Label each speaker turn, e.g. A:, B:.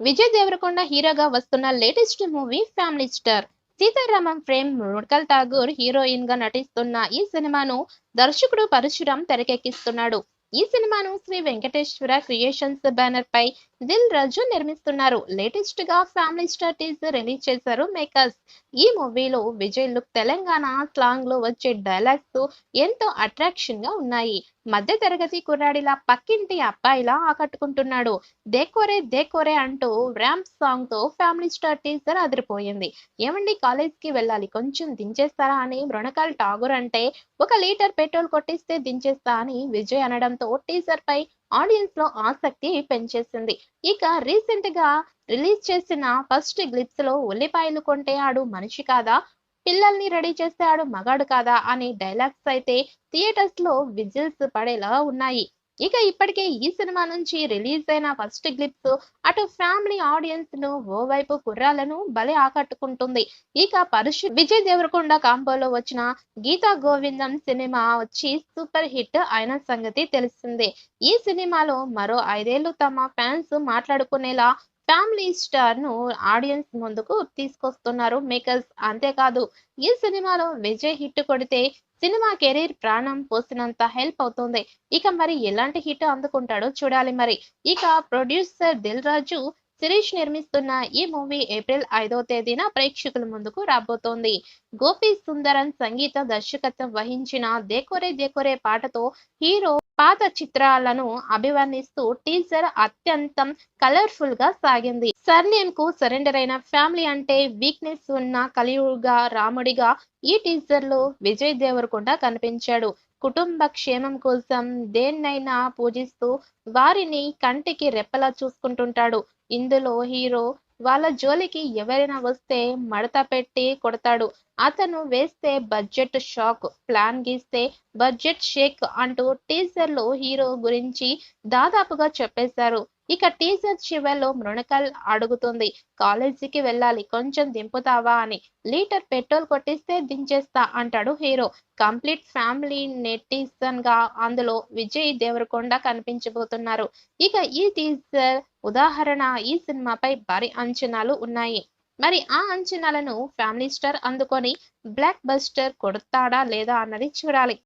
A: విజయ్ దేవరకొండ హీరోగా వస్తున్న latest movie family star. Sita Ramam fame Mrunal Thakur heroine గా నటిస్తున్న ఈ సినిమాను దర్శకుడు పరశురాం తెరకెక్కిస్తున్నాడు. ఈ సినిమాను శ్రీ వెంకటేశ్వర క్రియేషన్స్ బ్యానర్ పై దిల్ రాజు నిర్మిస్తున్నారు. లేటెస్ట్ గా ఫ్యామిలీ స్టార్ టీజర్ రిలీజ్ చేశారు మేకర్స్. ఈ మూవీలో విజయ్ లుక్ తెలంగాణ స్లాంగ్ లో వచ్చే డైలాగ్స్ ఎంతో అట్రాక్షన్ గా ఉన్నాయి. మధ్య తరగతి కుర్రాడిలా పక్కింటి అబ్బాయిలా ఆకట్టుకుంటున్నాడు. దేకోరే దేకోరే అంటూ ర్యాంప్ సాంగ్ తో ఫ్యామిలీ స్టార్ టీజర్ అదిరిపోయింది. ఏమండి, కాలేజ్ కి వెళ్ళాలి, కొంచెం దించేస్తారా అని మృణకాల్ ఠాగూర్ అంటే, 1 లీటర్ పెట్రోల్ కొట్టిస్తే దించేస్తా అని విజయ్ అనడంతో టీజర్ పై ఆడియన్స్ లో ఆసక్తి పెంచేసింది. ఇక రీసెంట్ గా రిలీజ్ చేసిన ఫస్ట్ గ్లిప్స్ లో ఉల్లిపాయలు కొంటే ఆడు మనిషి కాదా, పిల్లల్ని రెడీ చేస్తే ఆడు మగాడు కాదా అనే డైలాగ్స్ అయితే థియేటర్స్ లో విజిల్స్ పడేలా ఉన్నాయి. ఇక ఇప్పటికే ఈ సినిమా నుంచి రిలీజ్ అయిన ఫస్ట్ గ్లిప్స్ అటు ఫ్యామిలీ ఆడియన్స్ ను, ఓవైపు కుర్రాలను భలే ఆకట్టుకుంటుంది. ఇక విజయ్ దేవరకొండ కాంబోలో వచ్చిన గీతా గోవిందం సినిమా వచ్చి సూపర్ హిట్ అయిన సంగతి తెలిసిందే. ఈ సినిమాలో మరో 5 ఏళ్లు తమ ఫ్యాన్స్ మాట్లాడుకునేలా ఫ్యామిలీ స్టార్ ను ఆడియన్స్ ముందుకు తీసుకొస్తున్నారు మేకర్స్. అంతేకాదు, ఈ సినిమాలో విజయ్ హిట్ కొడితే సినిమా కెరీర్ ప్రాణం పోసినంత హెల్ప్ అవుతుంది. ఇక మరి ఎలాంటి హిట్ అందుకుంటాడో చూడాలి మరి. ఇక ప్రొడ్యూసర్ దిల్ రాజు శిరీష్ నిర్మిస్తున్న ఈ మూవీ ఏప్రిల్ 5వ తేదీన ప్రేక్షకుల ముందుకు రాబోతోంది. గోపి సుందరన్ సంగీత దర్శకత్వం వహించిన దేకోరే దేకోరే పాటతో హీరో పాత చిత్రాలను అభివర్ణిస్తూ టీజర్ అత్యంతం కలర్ఫుల్ గా సాగింది. సర్నేమ్ కు సరెండర్ అయిన ఫ్యామిలీ అంటే వీక్నెస్ ఉన్న కలియుగ రాముడిగా ఈ టీజర్ లో విజయ్ దేవరకొండ కనిపించాడు. కుటుంబ క్షేమం కోసం దేన్నైనా పూజిస్తూ వారిని కంటికి రెప్పలా చూసుకుంటుంటాడు. ఇందులో హీరో వాళ్ళ జోలికి ఎవరైనా వస్తే మడత పెట్టి కొడతాడు. అతను వేస్తే బడ్జెట్ షాక్, ప్లాన్ గీస్తే బడ్జెట్ షేక్ అంటూ టీజర్ లో హీరో గురించి దాదాపుగా చెప్పేశారు. ఇక టీజర్ చివర్లో మృణకల్ అడుగుతుంది, కాలేజీకి వెళ్ళాలి, కొంచెం దింపుతావా అని. లీటర్ పెట్రోల్ కొట్టిస్తే దించేస్తా అంటాడు హీరో. కంప్లీట్ ఫ్యామిలీ నెటిజన్ గా అందులో విజయ్ దేవరకొండ కనిపించబోతున్నారు. ఇక ఈ టీజర్ ఉదాహరణ ఈ సినిమాపై భారీ అంచనాలు ఉన్నాయి. మరి ఆ అంచనాలను ఫ్యామిలీ స్టార్ అందుకొని బ్లాక్ బస్టర్ కొడతాడా లేదా అన్నది చూడాలి.